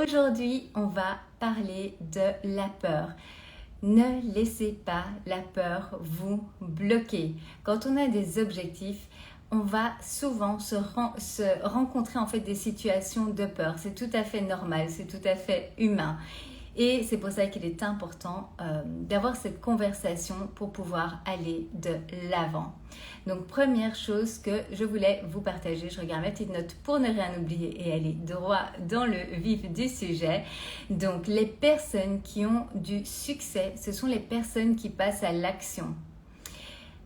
Aujourd'hui, on va parler de la peur. Ne laissez pas la peur vous bloquer. Quand on a des objectifs, on va souvent se rencontrer en fait des situations de peur. C'est tout à fait normal, c'est tout à fait humain. Et c'est pour ça qu'il est important d'avoir cette conversation pour pouvoir aller de l'avant. Donc première chose que je voulais vous partager, je regarde ma petite note pour ne rien oublier et aller droit dans le vif du sujet. Donc les personnes qui ont du succès, ce sont les personnes qui passent à l'action.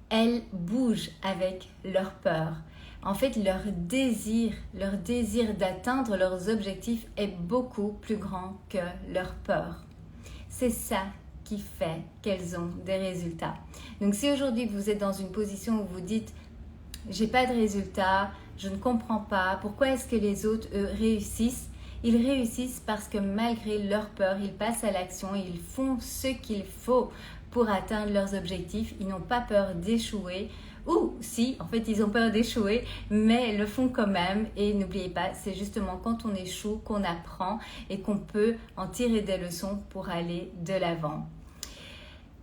Elles bougent avec leur peur. En fait, leur désir d'atteindre leurs objectifs est beaucoup plus grand que leur peur. C'est ça qui fait qu'elles ont des résultats. Donc si aujourd'hui vous êtes dans une position où vous dites « j'ai pas de résultats, je ne comprends pas, pourquoi est-ce que les autres réussissent ?» Ils réussissent parce que malgré leur peur, ils passent à l'action, ils font ce qu'il faut pour atteindre leurs objectifs. Ils n'ont pas peur d'échouer. Ou si, en fait, ils ont peur d'échouer, mais le font quand même. Et n'oubliez pas, c'est justement quand on échoue qu'on apprend et qu'on peut en tirer des leçons pour aller de l'avant.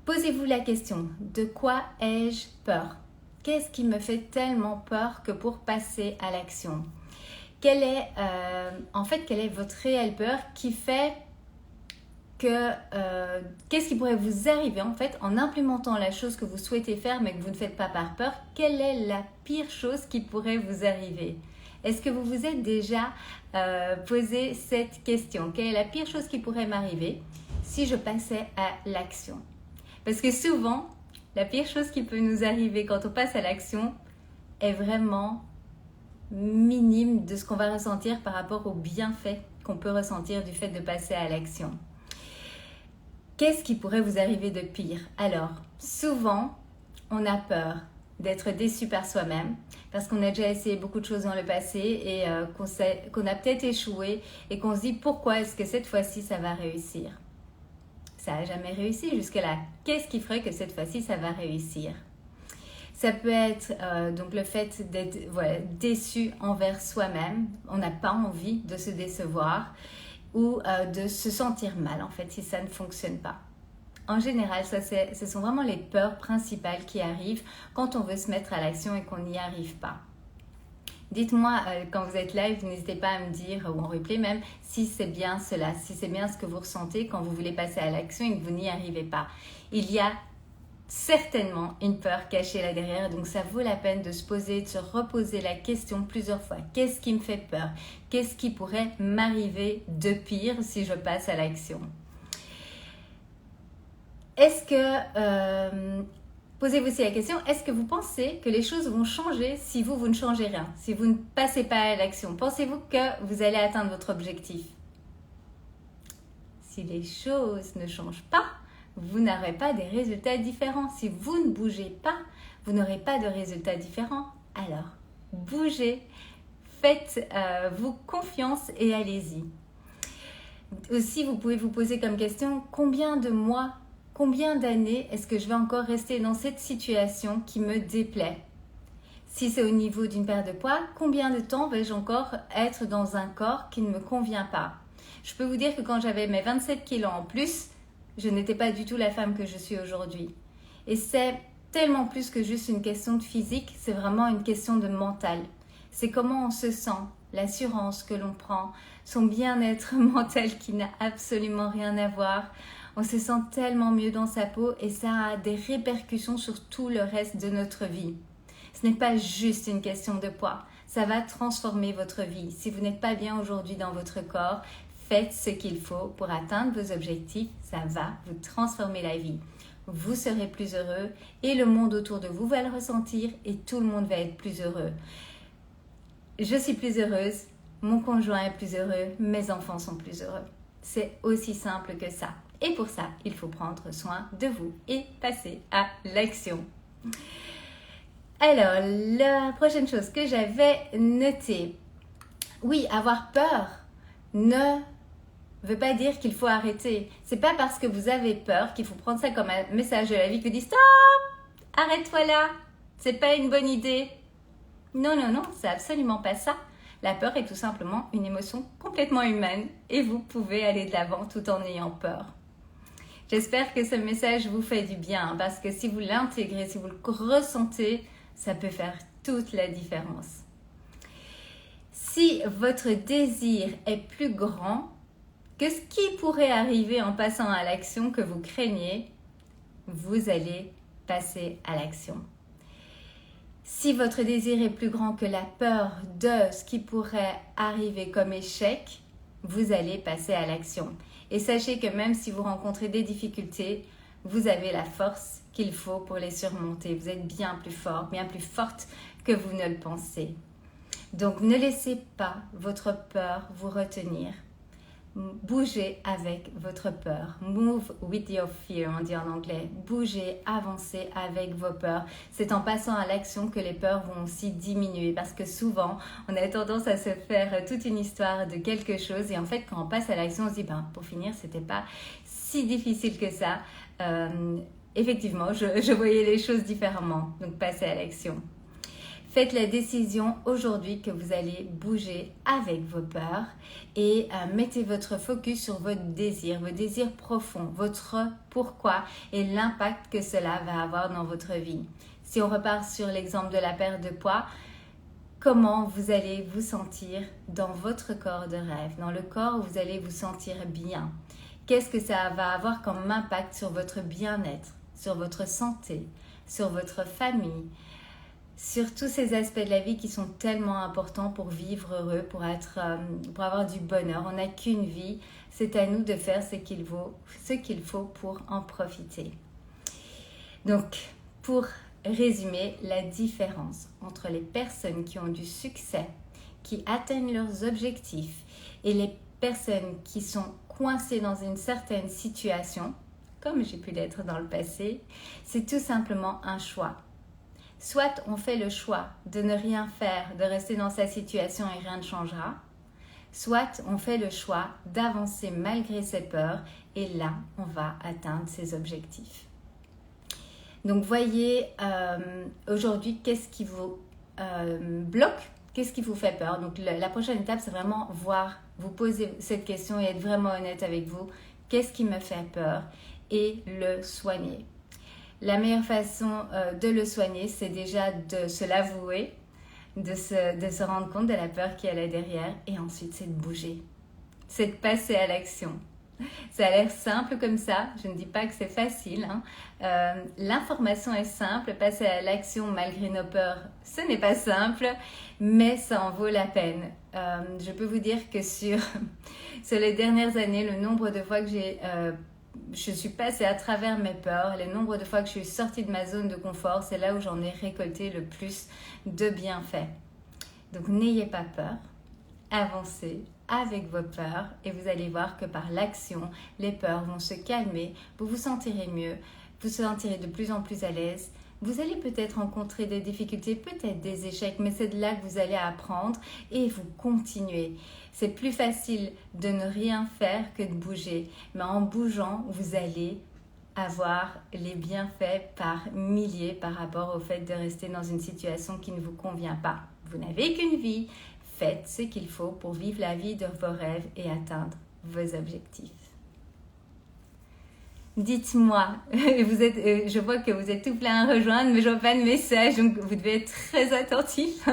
Posez-vous la question, de quoi ai-je peur? Qu'est-ce qui me fait tellement peur que pour passer à l'action? Quelle est votre réelle peur qui fait que qu'est-ce qui pourrait vous arriver en fait en implémentant la chose que vous souhaitez faire mais que vous ne faites pas par peur? Quelle est la pire chose qui pourrait vous arriver? Est-ce que vous vous êtes déjà posé cette question? Quelle est la pire chose qui pourrait m'arriver si je passais à l'action? Parce que souvent, la pire chose qui peut nous arriver quand on passe à l'action est vraiment minime de ce qu'on va ressentir par rapport aux bienfaits qu'on peut ressentir du fait de passer à l'action. Qu'est-ce qui pourrait vous arriver de pire? Alors, souvent, on a peur d'être déçu par soi-même parce qu'on a déjà essayé beaucoup de choses dans le passé et qu'on a peut-être échoué et qu'on se dit pourquoi est-ce que cette fois-ci ça va réussir? Ça n'a jamais réussi jusque-là. Qu'est-ce qui ferait que cette fois-ci ça va réussir? Ça peut être donc le fait d'être déçu envers soi-même. On n'a pas envie de se décevoir ou de se sentir mal en fait si ça ne fonctionne pas. En général, ce sont vraiment les peurs principales qui arrivent quand on veut se mettre à l'action et qu'on n'y arrive pas. Dites-moi quand vous êtes live, n'hésitez pas à me dire, ou en replay même, si c'est bien cela, si c'est bien ce que vous ressentez quand vous voulez passer à l'action et que vous n'y arrivez pas. Il y a certainement une peur cachée là derrière, donc ça vaut la peine de se poser, de se reposer la question plusieurs fois. Qu'est-ce qui me fait peur? Qu'est-ce qui pourrait m'arriver de pire si je passe à l'action? Est-ce que, posez-vous aussi la question, est-ce que vous pensez que les choses vont changer si vous ne changez rien, si vous ne passez pas à l'action? Pensez-vous que vous allez atteindre votre objectif? Si les choses ne changent pas, vous n'aurez pas des résultats différents. Si vous ne bougez pas, vous n'aurez pas de résultats différents. Alors, bougez, faites-vous confiance et allez-y. Aussi, vous pouvez vous poser comme question, combien de mois, combien d'années est-ce que je vais encore rester dans cette situation qui me déplaît? Si c'est au niveau d'une perte de poids, combien de temps vais-je encore être dans un corps qui ne me convient pas? Je peux vous dire que quand j'avais mes 27 kilos en plus, je n'étais pas du tout la femme que je suis aujourd'hui. Et c'est tellement plus que juste une question de physique, c'est vraiment une question de mental. C'est comment on se sent, l'assurance que l'on prend, son bien-être mental qui n'a absolument rien à voir. On se sent tellement mieux dans sa peau et ça a des répercussions sur tout le reste de notre vie. Ce n'est pas juste une question de poids, ça va transformer votre vie. Si vous n'êtes pas bien aujourd'hui dans votre corps, faites ce qu'il faut pour atteindre vos objectifs, ça va vous transformer la vie. Vous serez plus heureux et le monde autour de vous va le ressentir et tout le monde va être plus heureux. Je suis plus heureuse, mon conjoint est plus heureux, mes enfants sont plus heureux. C'est aussi simple que ça. Et pour ça, il faut prendre soin de vous et passer à l'action. Alors, la prochaine chose que j'avais notée. Oui, avoir peur ne veut pas dire qu'il faut arrêter. C'est pas parce que vous avez peur qu'il faut prendre ça comme un message de la vie que vous dites stop, arrête-toi là, c'est pas une bonne idée. Non, non, non, c'est absolument pas ça. La peur est tout simplement une émotion complètement humaine et vous pouvez aller de l'avant tout en ayant peur. J'espère que ce message vous fait du bien parce que si vous l'intégrez, si vous le ressentez, ça peut faire toute la différence. Si votre désir est plus grand que ce qui pourrait arriver en passant à l'action que vous craignez, vous allez passer à l'action. Si votre désir est plus grand que la peur de ce qui pourrait arriver comme échec, vous allez passer à l'action. Et sachez que même si vous rencontrez des difficultés, vous avez la force qu'il faut pour les surmonter. Vous êtes bien plus fort, bien plus forte que vous ne le pensez. Donc ne laissez pas votre peur vous retenir. Bougez avec votre peur. Move with your fear, on dit en anglais. Bougez, avancez avec vos peurs. C'est en passant à l'action que les peurs vont aussi diminuer parce que souvent, on a tendance à se faire toute une histoire de quelque chose et en fait, quand on passe à l'action, on se dit, pour finir, c'était pas si difficile que ça. Effectivement, je voyais les choses différemment. Donc, passez à l'action. Faites la décision aujourd'hui que vous allez bouger avec vos peurs et mettez votre focus sur vos désirs profonds, votre pourquoi et l'impact que cela va avoir dans votre vie. Si on repart sur l'exemple de la perte de poids, comment vous allez vous sentir dans votre corps de rêve, dans le corps où vous allez vous sentir bien? Qu'est-ce que ça va avoir comme impact sur votre bien-être, sur votre santé, sur votre famille, sur tous ces aspects de la vie qui sont tellement importants pour vivre heureux, pour avoir du bonheur. On n'a qu'une vie, c'est à nous de faire ce qu'il faut pour en profiter. Donc, pour résumer, la différence entre les personnes qui ont du succès, qui atteignent leurs objectifs et les personnes qui sont coincées dans une certaine situation, comme j'ai pu l'être dans le passé, c'est tout simplement un choix. Soit on fait le choix de ne rien faire, de rester dans sa situation et rien ne changera. Soit on fait le choix d'avancer malgré ses peurs et là, on va atteindre ses objectifs. Donc voyez aujourd'hui qu'est-ce qui vous bloque, qu'est-ce qui vous fait peur. Donc la prochaine étape, c'est vraiment vous poser cette question et être vraiment honnête avec vous. Qu'est-ce qui me fait peur et le soigner. La meilleure façon de le soigner, c'est déjà de se l'avouer, de se rendre compte de la peur qu'il y a là derrière et ensuite c'est de bouger, c'est de passer à l'action. Ça a l'air simple comme ça, je ne dis pas que c'est facile. L'information est simple, passer à l'action malgré nos peurs, ce n'est pas simple, mais ça en vaut la peine. Je peux vous dire que sur les dernières années, le nombre de fois que je suis passée à travers mes peurs, le nombre de fois que je suis sortie de ma zone de confort, c'est là où j'en ai récolté le plus de bienfaits. Donc n'ayez pas peur, avancez avec vos peurs et vous allez voir que par l'action, les peurs vont se calmer, vous vous sentirez mieux, vous vous sentirez de plus en plus à l'aise. Vous allez peut-être rencontrer des difficultés, peut-être des échecs, mais c'est de là que vous allez apprendre et vous continuez. C'est plus facile de ne rien faire que de bouger, mais en bougeant, vous allez avoir les bienfaits par milliers par rapport au fait de rester dans une situation qui ne vous convient pas. Vous n'avez qu'une vie, faites ce qu'il faut pour vivre la vie de vos rêves et atteindre vos objectifs. Dites-moi, je vois que vous êtes tout plein à rejoindre, mais je vois pas de message, donc vous devez être très attentif.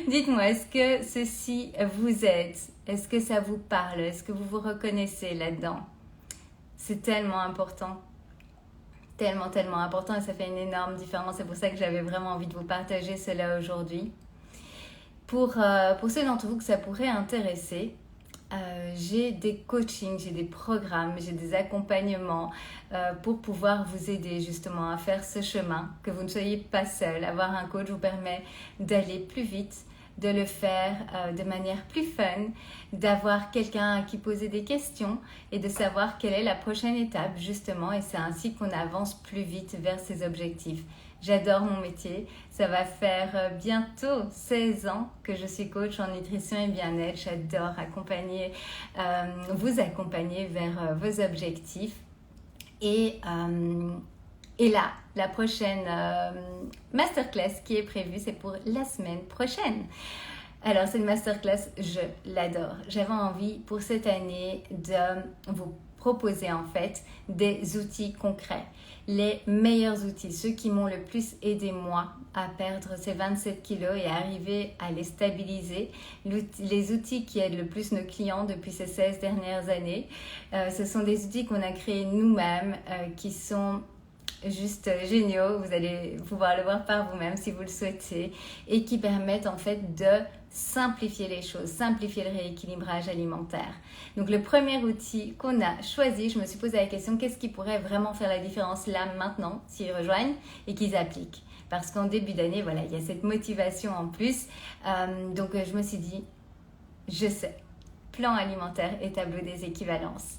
Dites-moi, est-ce que ceci vous aide? Est-ce que ça vous parle? Est-ce que vous vous reconnaissez là-dedans? C'est tellement important. Tellement, tellement important et ça fait une énorme différence. C'est pour ça que j'avais vraiment envie de vous partager cela aujourd'hui. Pour ceux d'entre vous que ça pourrait intéresser, j'ai des coachings, j'ai des programmes, j'ai des accompagnements pour pouvoir vous aider justement à faire ce chemin, que vous ne soyez pas seul. Avoir un coach vous permet d'aller plus vite, de le faire de manière plus fun, d'avoir quelqu'un à qui poser des questions et de savoir quelle est la prochaine étape justement, et c'est ainsi qu'on avance plus vite vers ses objectifs. J'adore mon métier, ça va faire bientôt 16 ans que je suis coach en nutrition et bien-être. J'adore vous accompagner vers vos objectifs. Et là, la prochaine masterclass qui est prévue, c'est pour la semaine prochaine. Alors, cette masterclass, je l'adore. J'avais envie pour cette année de vous proposer en fait des outils concrets. Les meilleurs outils, ceux qui m'ont le plus aidé moi à perdre ces 27 kilos et à arriver à les stabiliser. Les outils qui aident le plus nos clients depuis ces 16 dernières années. Ce sont des outils qu'on a créés nous-mêmes, qui sont juste géniaux, vous allez pouvoir le voir par vous-même si vous le souhaitez, et qui permettent en fait de simplifier les choses, simplifier le rééquilibrage alimentaire. Donc le premier outil qu'on a choisi, je me suis posé la question, qu'est-ce qui pourrait vraiment faire la différence là, maintenant, s'ils rejoignent et qu'ils appliquent? Parce qu'en début d'année, voilà, il y a cette motivation en plus. Donc je me suis dit, je sais, plan alimentaire et tableau des équivalences.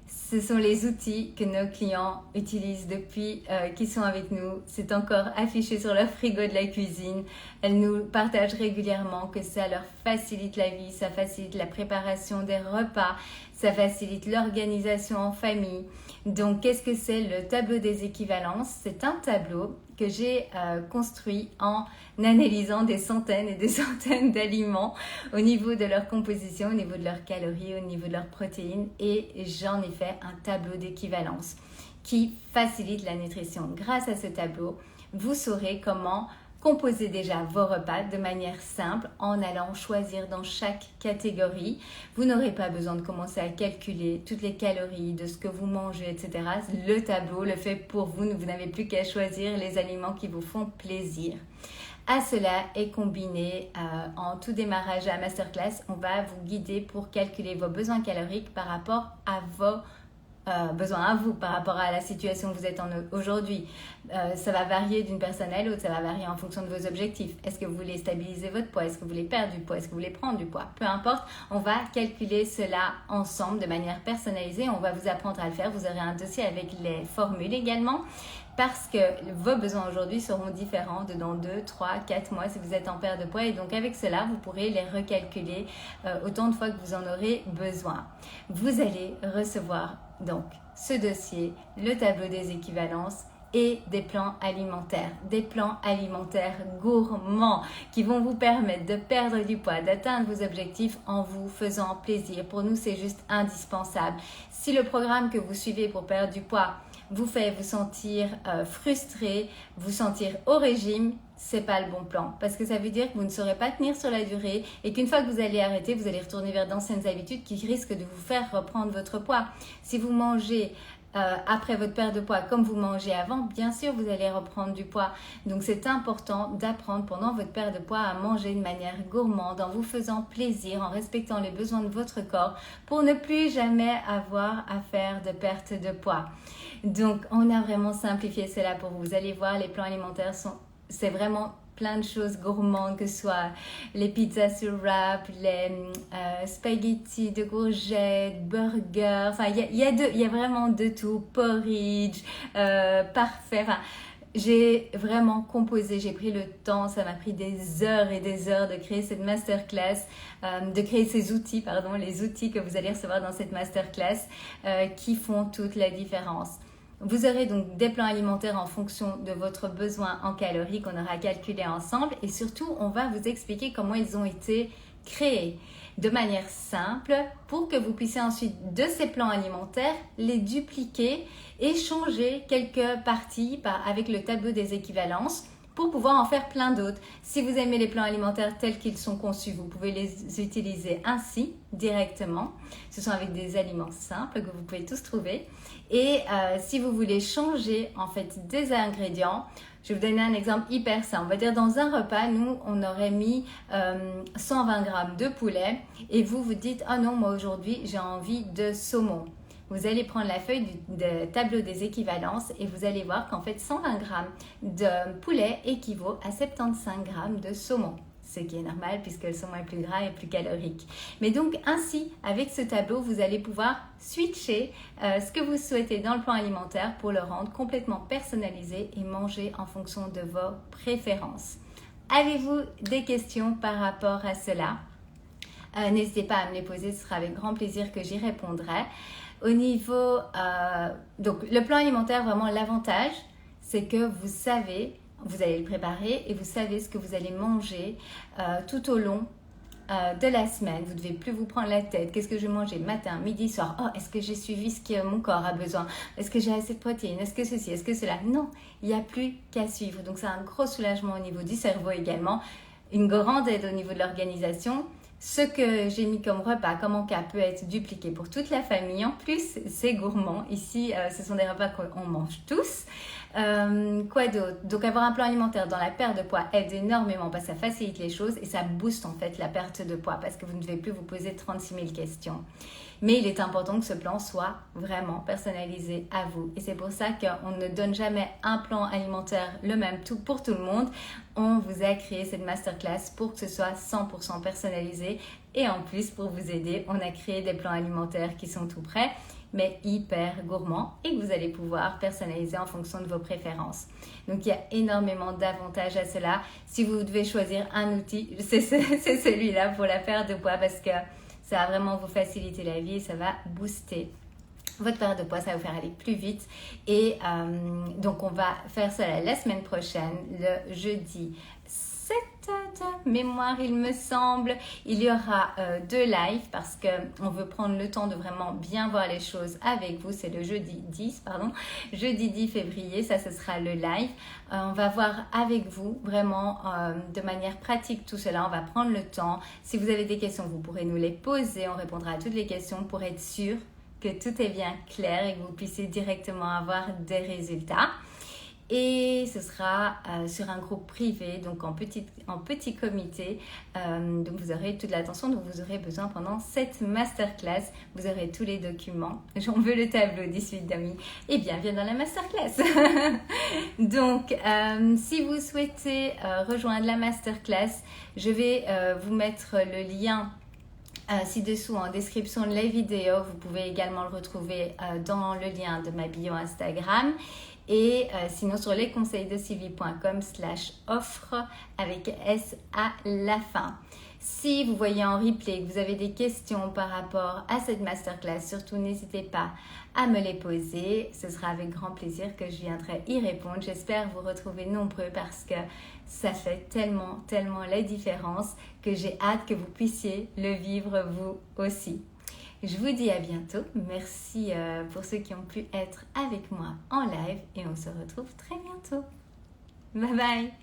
Ce sont les outils que nos clients utilisent depuis qu'ils sont avec nous. C'est encore affiché sur leur frigo de la cuisine. Elles nous partagent régulièrement que ça leur facilite la vie, ça facilite la préparation des repas, ça facilite l'organisation en famille. Donc, qu'est-ce que c'est le tableau des équivalences? C'est un tableau que j'ai construit en analysant des centaines et des centaines d'aliments au niveau de leur composition, au niveau de leurs calories, au niveau de leurs protéines, et j'en ai fait un tableau d'équivalence qui facilite la nutrition. Grâce à ce tableau, vous saurez comment composer déjà vos repas de manière simple en allant choisir dans chaque catégorie. Vous n'aurez pas besoin de commencer à calculer toutes les calories de ce que vous mangez, etc. Le tableau le fait pour vous. Vous n'avez plus qu'à choisir les aliments qui vous font plaisir. À cela est combiné en tout démarrage à la masterclass, on va vous guider pour calculer vos besoins caloriques par rapport à vos besoin à vous par rapport à la situation où vous êtes aujourd'hui. Ça va varier d'une personne à l'autre, ça va varier en fonction de vos objectifs. Est-ce que vous voulez stabiliser votre poids? Est-ce que vous voulez perdre du poids? Est-ce que vous voulez prendre du poids? Peu importe, on va calculer cela ensemble de manière personnalisée. On va vous apprendre à le faire. Vous aurez un dossier avec les formules également, parce que vos besoins aujourd'hui seront différents de dans 2, 3, 4 mois si vous êtes en perte de poids, et donc avec cela, vous pourrez les recalculer autant de fois que vous en aurez besoin. Vous allez recevoir donc ce dossier, le tableau des équivalences et des plans alimentaires gourmands qui vont vous permettre de perdre du poids, d'atteindre vos objectifs en vous faisant plaisir. Pour nous, c'est juste indispensable. Si le programme que vous suivez pour perdre du poids vous fait vous sentir frustré, vous sentir au régime, c'est pas le bon plan, parce que ça veut dire que vous ne saurez pas tenir sur la durée et qu'une fois que vous allez arrêter, vous allez retourner vers d'anciennes habitudes qui risquent de vous faire reprendre votre poids. Si vous mangez après votre perte de poids comme vous mangez avant, bien sûr vous allez reprendre du poids. Donc c'est important d'apprendre pendant votre perte de poids à manger de manière gourmande, en vous faisant plaisir, en respectant les besoins de votre corps, pour ne plus jamais avoir à faire de perte de poids. Donc on a vraiment simplifié cela pour vous. Vous allez voir, les plans alimentaires c'est vraiment plein de choses gourmandes, que ce soit les pizzas sur wrap, les spaghettis de courgettes, burgers, enfin il y a vraiment de tout, porridge, parfait. Enfin, j'ai vraiment composé, j'ai pris le temps, ça m'a pris des heures et des heures de créer cette masterclass, de créer ces outils, les outils que vous allez recevoir dans cette masterclass qui font toute la différence. Vous aurez donc des plans alimentaires en fonction de votre besoin en calories qu'on aura calculé ensemble, et surtout on va vous expliquer comment ils ont été créés de manière simple pour que vous puissiez ensuite de ces plans alimentaires les dupliquer et changer quelques parties avec le tableau des équivalences pour pouvoir en faire plein d'autres. Si vous aimez les plans alimentaires tels qu'ils sont conçus, vous pouvez les utiliser ainsi directement. Ce sont avec des aliments simples que vous pouvez tous trouver. Et si vous voulez changer en fait des ingrédients, je vais vous donner un exemple hyper simple. On va dire dans un repas, nous, on aurait mis 120 grammes de poulet et vous dites « Ah non, moi aujourd'hui, j'ai envie de saumon ». Vous allez prendre la feuille du tableau des équivalences et vous allez voir qu'en fait 120 grammes de poulet équivaut à 75 grammes de saumon. Ce qui est normal puisque le saumon est plus gras et plus calorique. Mais donc ainsi, avec ce tableau, vous allez pouvoir switcher ce que vous souhaitez dans le plan alimentaire pour le rendre complètement personnalisé et manger en fonction de vos préférences. Avez-vous des questions par rapport à cela? N'hésitez pas à me les poser, ce sera avec grand plaisir que j'y répondrai. Au niveau, donc le plan alimentaire, vraiment l'avantage, c'est que vous savez, vous allez le préparer et vous savez ce que vous allez manger tout au long de la semaine. Vous ne devez plus vous prendre la tête. Qu'est-ce que je vais manger matin, midi, soir? Oh, est-ce que j'ai suivi ce que mon corps a besoin? Est-ce que j'ai assez de protéines? Est-ce que ceci? Est-ce que cela? Non, il n'y a plus qu'à suivre. Donc, c'est un gros soulagement au niveau du cerveau également. Une grande aide au niveau de l'organisation. Ce que j'ai mis comme repas, comme en cas, peut être dupliqué pour toute la famille. En plus, c'est gourmand. Ici, ce sont des repas qu'on mange tous. Quoi d'autre? Donc, avoir un plan alimentaire dans la perte de poids aide énormément parce que ça facilite les choses et ça booste en fait la perte de poids parce que vous ne devez plus vous poser 36 000 questions. Mais il est important que ce plan soit vraiment personnalisé à vous. Et c'est pour ça qu'on ne donne jamais un plan alimentaire le même pour tout le monde. On vous a créé cette masterclass pour que ce soit 100% personnalisé. Et en plus, pour vous aider, on a créé des plans alimentaires qui sont tout prêts, mais hyper gourmands et que vous allez pouvoir personnaliser en fonction de vos préférences. Donc, il y a énormément d'avantages à cela. Si vous devez choisir un outil, c'est celui-là pour la perte de poids parce que ça va vraiment vous faciliter la vie et ça va booster votre perte de poids, ça va vous faire aller plus vite. Et donc, on va faire ça la semaine prochaine, le jeudi 7 de mémoire, il me semble. Il y aura 2 lives parce qu'on veut prendre le temps de vraiment bien voir les choses avec vous. C'est le jeudi 10 février, ça ce sera le live. On va voir avec vous vraiment de manière pratique tout cela. On va prendre le temps. Si vous avez des questions, vous pourrez nous les poser. On répondra à toutes les questions pour être sûr que tout est bien clair et que vous puissiez directement avoir des résultats. Et ce sera sur un groupe privé, donc en petit comité. Donc vous aurez toute l'attention dont vous aurez besoin pendant cette masterclass. Vous aurez tous les documents. J'en veux le tableau, dit Sweet Dummy. Eh bien, viens dans la masterclass. Donc, si vous souhaitez rejoindre la masterclass, je vais vous mettre le lien ci-dessous en description de la vidéo. Vous pouvez également le retrouver dans le lien de ma bio Instagram. Et sinon sur lesconseilsdesylvie.com/offre avec S à la fin. Si vous voyez en replay que vous avez des questions par rapport à cette masterclass, surtout n'hésitez pas à me les poser. Ce sera avec grand plaisir que je viendrai y répondre. J'espère vous retrouver nombreux parce que ça fait tellement la différence que j'ai hâte que vous puissiez le vivre vous aussi. Je vous dis à bientôt. Merci pour ceux qui ont pu être avec moi en live et on se retrouve très bientôt. Bye bye!